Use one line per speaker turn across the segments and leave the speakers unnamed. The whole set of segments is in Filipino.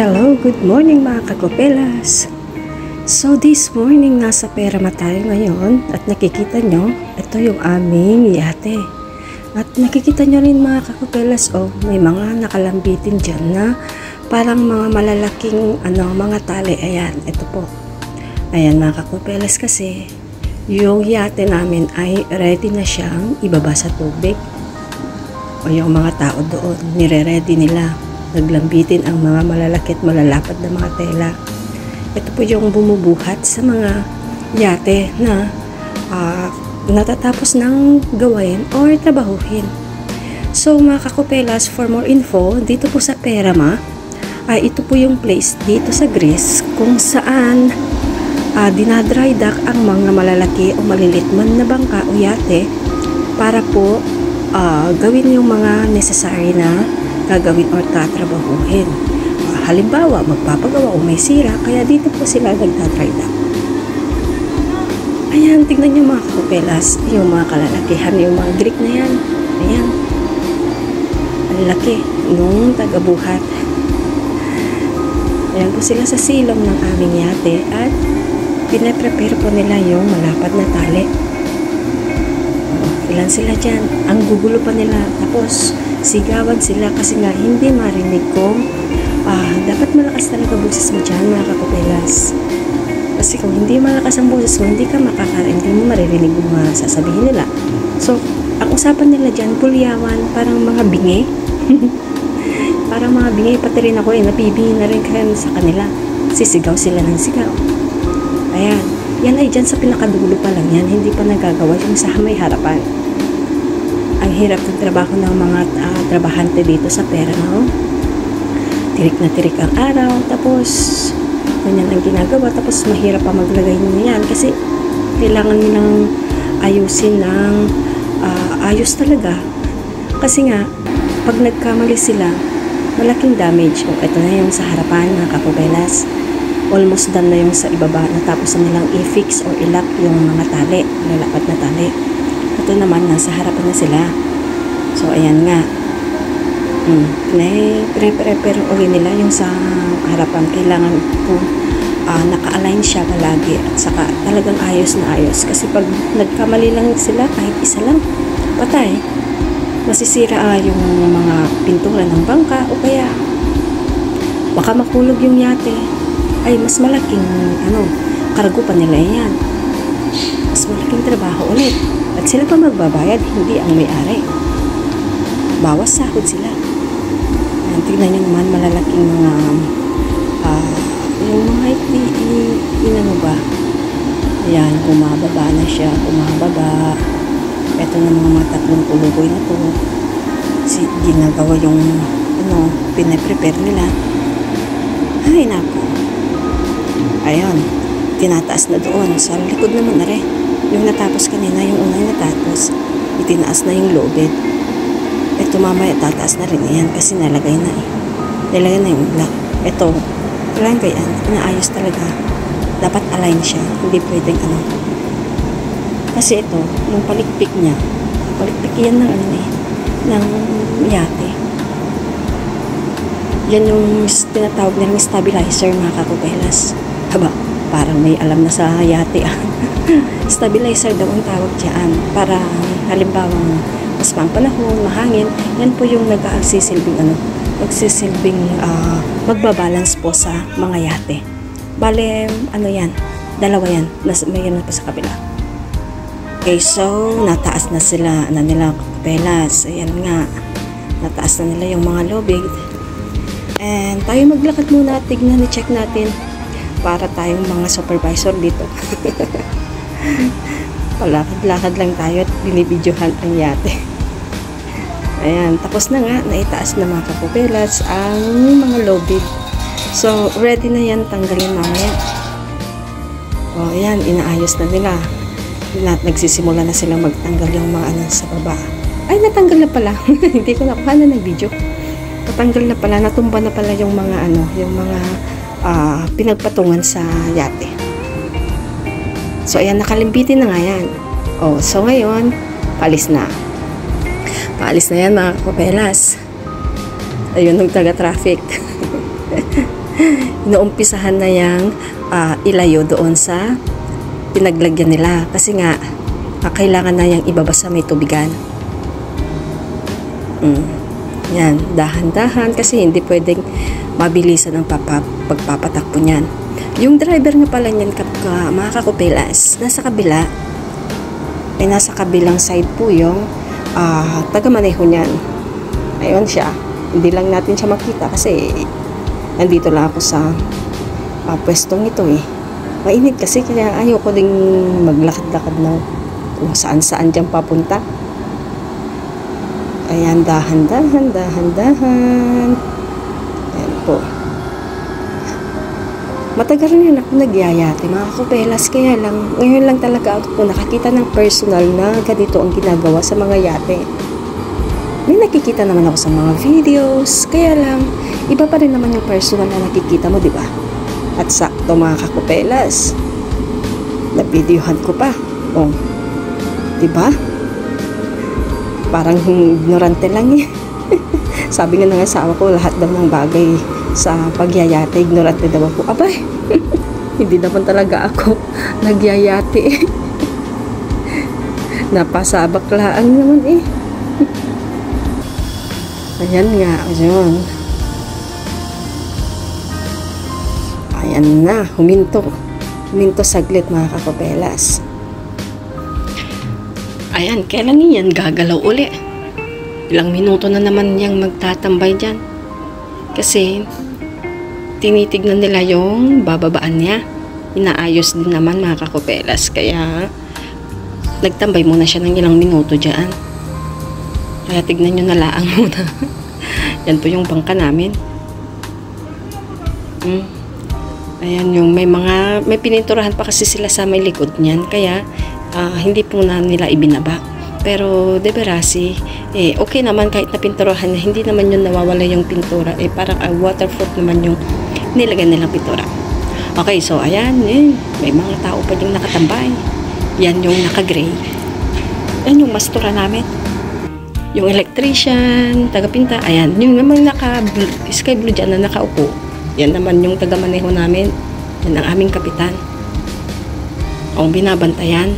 Hello, good morning mga kagopelas. So this morning nasa Perama tayo ngayon at nakikita nyo, ito yung aming yate. At nakikita nyo rin mga kagopelas, may mga nakalambitin dyan na parang mga malalaking mga tali. Ayan, ito po. Ayan mga kagopelas, kasi yung yate namin ay ready na siyang ibaba sa tubig. O yung mga tao doon, nire-ready nila. Naglambitin ang mga malalaki at malalapad na mga tela. Ito po yung bumubuhat sa mga yate na natatapos ng gawain or trabahuhin. So mga kakopelas, for more info, dito po sa Perama, ito po yung place dito sa Greece kung saan dinadry dock ang mga malalaki o malilit man na bangka o yate para po gawin yung mga necessary na gagawin or tatrabahuhin. Halimbawa, magpapagawa o may sira, kaya dito po sila nagtatry dock. Ayan, tignan nyo mga kakopelas, yung mga kalalakihan, yung mga Greek na yan. Ayan. Ang laki nung tagabuhat. Ayan po sila sa silong ng aming yate at pinaprepare po nila yung malapad na tali. Ilan sila dyan. Ang gugulo pa nila. Tapos, sigawan sila kasi nga hindi marinig kung dapat malakas talaga boses mo dyan mga kakopelas. Kasi kung hindi malakas ang boses mo, hindi mo maririnig yung mga sasabihin nila. So, ang usapan nila dyan, pulyawan, parang mga bingi. Parang mga bingi, pati rin ako napibingi na rin kaya sa kanila. Sisigaw sila ng sigaw. Ayan. Yan ay dyan sa pinakadulo pa lang yan, hindi pa nagagawa yung sa may harapan. Ang hirap ng trabaho ng mga trabahante dito sa Perama. Tirik na tirik ang araw, tapos ganyan ang ginagawa, tapos mahirap pa maglagay nyo yan kasi kailangan nilang ayusin ng ayos talaga. Kasi nga, pag nagkamali sila, malaking damage. Ito na yung sa harapan mga kakopelas. Almost done na yung sa ibaba, natapos na nilang i-fix or i-lock yung mga tali, lalapad na tali. Ito naman, nasa harapan na sila. So, ayan nga. Prepare ulit nila yung sa harapan. Kailangan po naka-align siya palagi at saka talagang ayos na ayos. Kasi pag nagkamali lang sila, kahit isa lang, patay. Masisira yung mga pintura ng bangka o kaya baka makulog yung yate. Ay, mas malaking kargo pa nila yan. Mas malaking trabaho ulit. At sila pa magbabayad, hindi ang may-ari. Bawas sahod sila. Ayan, tignan nyo naman, malalaking mga yung mga ba? Ayan, bumababa na siya, bumababa. Ito na mga tatlong kuluboy na to. Ginagawa yung pinaprepare nila. Ay, naku. Ayan, tinataas na doon. Sa likod naman na rin. Yung natapos kanina, yung unang natapos, itinaas na yung low bed. Ito mamaya, tataas na rin yan kasi nalagay na nilagay na yung lock. Ito, kailangan kaya, inaayos talaga. Dapat align siya. Hindi pwedeng Kasi ito, yung palikpik niya, palikpik yan ng ng yate. Yan yung tinatawag nilang stabilizer mga kakopelas. Aba, parang may alam na sa yate Stabilizer daw ang tawag dyan para halimbawa mas pang panahon, mahangin, yan po yung nagsisilbing magbabalance po sa mga yate. Bale, yan, dalawa yan, may yan pa sa kabila. Okay, so nataas na sila nila kapelas. Ayan nga, nataas na nila yung mga lobig. And tayo maglakad muna, tignan, i-check natin para tayong mga supervisor dito. Palakad-lakad lang tayo at binibidyohan ang yate. Ayan, tapos na nga, naitaas na mga kakopelas ang mga lobig. So, ready na yan, tanggalin mamaya. O, ayan, inaayos na nila. Nagsisimula na silang magtanggal yung mga sa baba. Ay, natanggal na pala. Hindi ko nakuha na ng video. Natanggal na pala, natumba na pala yung mga yung mga pinagpatungan sa yate. So, ayan, nakalimbitin na nga yan. O, so ngayon, paalis na. Paalis na yan mga kakopelas. Ayun, yung taga-traffic. Inuumpisahan na yung ilayo doon sa pinaglagyan nila. Kasi nga, kailangan na yung ibaba sa may tubigan. Yan, dahan-dahan kasi hindi pwedeng mabilisan ang pagpapatakbo niyan. Yung driver nga pala niyan, mga kakupelas, nasa kabila, ay nasa kabilang side po yung taga-maneho niyan. Ayun siya. Hindi lang natin siya makita kasi nandito lang ako sa pwestong ito eh. Mainit kasi kaya ayoko ding maglakad-lakad na kung saan-saan dyan papunta. Ayan, dahan-dahan, dahan-dahan. Ayan po. Matagal rin ako nagyayate, mga kakupelas. Kaya lang, ngayon lang talaga ako nakakita ng personal na ganito ang ginagawa sa mga yate. May nakikita naman ako sa mga videos. Kaya lang, iba pa rin naman yung personal na nakikita mo, di ba? At sakto, mga kakupelas. Na-videohan ko pa. Oh, di ba? Parang ignorante lang eh. Sabi nga ng asawa ko, lahat daw ng bagay sa pagyayate, ignorante daw ako. Abay, hindi naman talaga ako nagyayate. Napasabaklaan naman eh. Ayan nga, yun. Ayan na, huminto. Huminto saglit, mga kakupelas. Ayan, kailan yan gagalaw uli? Ilang minuto na naman niyang magtatambay dyan. Kasi, tinitignan nila yung bababaan niya. Inaayos din naman, mga kakupelas. Kaya, nagtambay muna siya ng ilang minuto dyan. Kaya tignan nyo na laang muna. Yan po yung bangka namin. Ayan yung may pininturahan pa kasi sila sa may likod niyan. Kaya, hindi po na nila ibinaba. Pero de verasi, okay naman kahit na pinturahan na, hindi naman yun nawawala yung pintura. Parang waterproof naman yung nilagay nilang pintura. Okay, so ayan, may mga tao pa yung nakatambay. Yan yung naka-gray. Yan yung mastura namin. Yung electrician, taga-pinta, ayan. Yung naman naka-sky blue dyan na nakaupo. Yan naman yung taga-maneho namin. Yan ang aming kapitan. Ang binabantayan.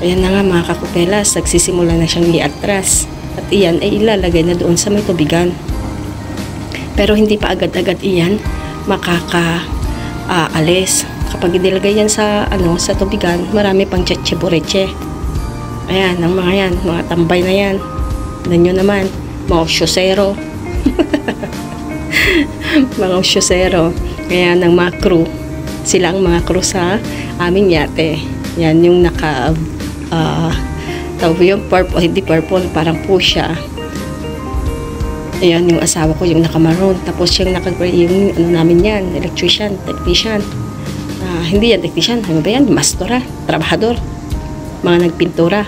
Ayan na nga, mga kakupelas, nagsisimula na siyang iatras. At iyan ay ilalagay na doon sa may tubigan. Pero hindi pa agad-agad iyan makakaalis. Kapag idilagay yan sa tubigan, marami pang tsetche-bureche. Ayan, ang mga yan, mga tambay na yan. Nanyo naman, mga osyosero. Mga osyosero. Kaya ng mga crew. Sila ang mga crew sa aming yate. Yan yung tawag yung purple, hindi purple, parang fuchsia. Ayan yung asawa ko, yung nakamaroon. Tapos yung naka-gray, yung namin yan, electrician, technician. Hindi yan technician, ano ba yan? Mastora, trabahador, mga nagpintura.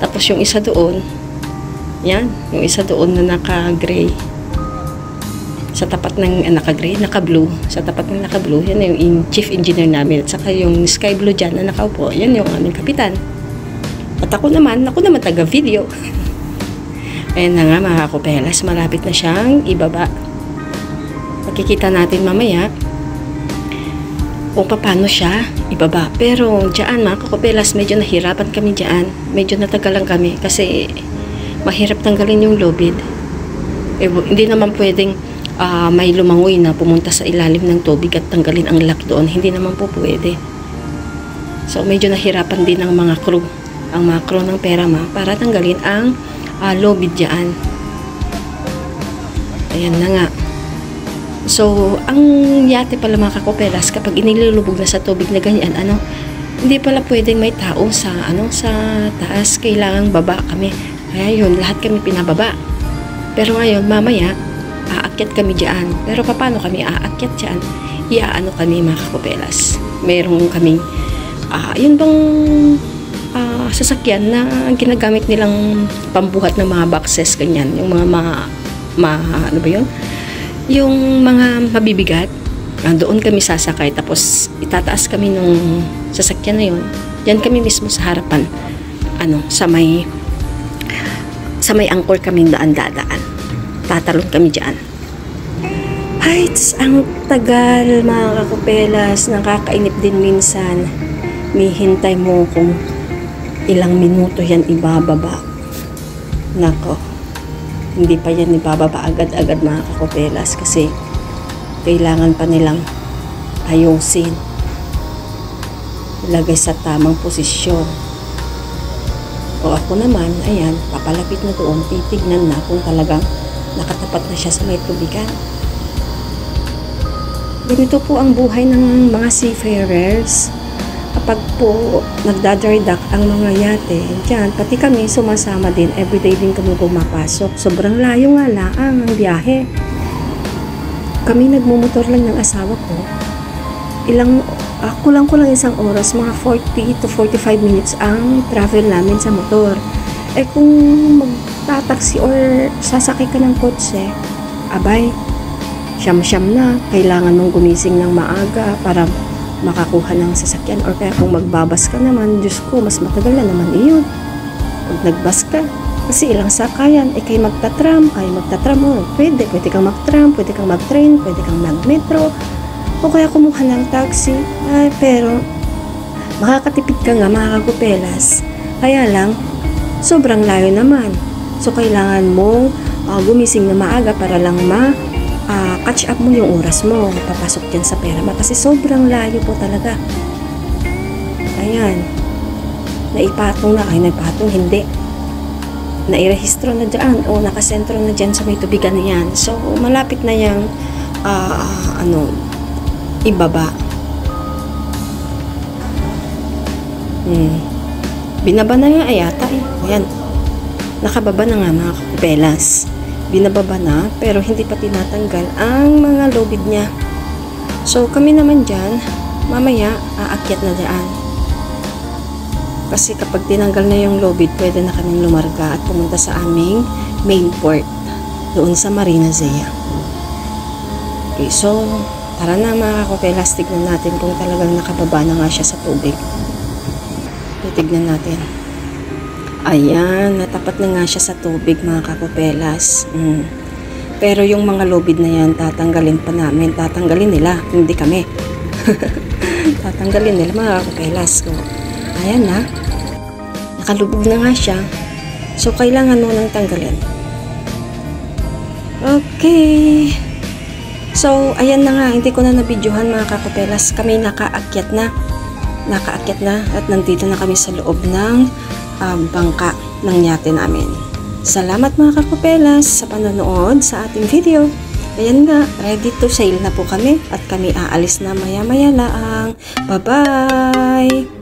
Tapos yung isa doon, yan, yung isa doon na naka-gray. Sa tapat ng naka-gray, naka-blue. Sa tapat ng naka-blue, yan yung chief engineer namin. At saka yung sky blue dyan na nakaupo, yan yung aming kapitan. At ako naman taga-video. Ayan na nga, mga kakupelas, malapit na siyang ibaba. Makikita natin mamaya kung paano siya ibaba. Pero dyan, mga kakupelas, medyo nahirapan kami dyan. Medyo natagalan kami kasi mahirap tanggalin yung lubid. Hindi naman pwedeng may lumangoy na pumunta sa ilalim ng tubig at tanggalin ang lock doon. Hindi naman po pwede. So medyo nahirapan din ang mga crew ng Perama para tanggalin ang lubid dyan. Ayan na nga. So ang yate pala, mga kakupelas, kapag inilulubog na sa tubig na ganyan, hindi pala pwedeng may tao sa taas. Kailangang baba kami. Kaya yun, lahat kami pinababa. Pero ngayon, mamaya aakyat kami dyan. Pero paano kami aakyat dyan? Iaano kami, mga kakupelas. Meron kaming yun bang sasakyan na ginagamit nilang pambuhat ng mga boxes, ganyan. Yung mga ano ba yun? Yung mga mabibigat. Doon kami sasakay. Tapos itataas kami nung sasakyan na yun. Diyan kami mismo sa harapan. Sa may angkor kami dadaan. Tatalon kami dyan. Ay, ang tagal mga kakupelas, nakakainip din minsan. May hintay mo kung ilang minuto yan ibababa. Nako, hindi pa yan ibababa agad-agad mga kakupelas kasi kailangan pa nilang ayusin, ilagay sa tamang posisyon. O ako naman, ayan, papalapit na doon, titignan na kung talagang nakatapat na siya sa may tubigan. Ganito po ang buhay ng mga seafarers. Kapag po nagda-dry dock ang mga yate, dyan, pati kami sumasama din, everyday din kami pumapasok. Sobrang layo nga lang ang biyahe. Kami nagmumotor lang ng asawa ko. Kulang-kulang isang oras, mga 40 to 45 minutes ang travel namin sa motor. Eh kung magtataksi or sasakay ka ng kotse, abay, siyam-siyam na, kailangan mong gumising ng maaga para makakuha ng sasakyan, or kaya kung magbabas ka naman, Diyos ko, mas matagal na naman iyon. Pag nagbas ka, kasi ilang sakayan, eh kayo magtatram, oh, pwede kang magtram, pwede kang magtrain, pwede kang magmetro, o kaya kumuha ng taxi. Ay, pero makakatipid ka nga mga kagupelas, kaya lang sobrang layo naman, so kailangan mong gumising na maaga para lang catch up mo yung oras mo papasok dyan sa Perama kasi sobrang layo po talaga. Ayan, naipatong na, hindi, nairehistro na dyan o nakasentro na dyan sa may tubigan na yan. So malapit na yung ibaba. Binaba na nga ayata eh. Ayan, nakababa na nga mga kakupelas. Binababa na, pero hindi pa tinatanggal ang mga lobid niya. So, kami naman dyan, mamaya, aakyat na dyan. Kasi kapag tinanggal na yung lobid, pwede na kaming lumarga at pumunta sa aming main port, doon sa Marina Zaya. Okay, so, tara na mga kakupelas, tignan natin kung talagang nakababa na nga siya sa tubig. Titignan natin. Ayan, natapat na nga siya sa tubig mga kakupelas. Pero yung mga lobid na yan, tatanggalin pa namin. Tatanggalin nila, hindi kami. Tatanggalin nila mga kakupelas. So, ayan na. Nakalubog na nga siya. So, kailangan mo nang tanggalin. Okay. So, ayan na nga. Hindi ko na nabidyohan mga kakupelas. Kami nakaakyat na. At nandito na kami sa loob ng bangka ng yate namin. Salamat mga kakupelas sa panonood sa ating video. Ayan nga, ready to sail na po kami at kami aalis na maya-maya lang. Bye-bye!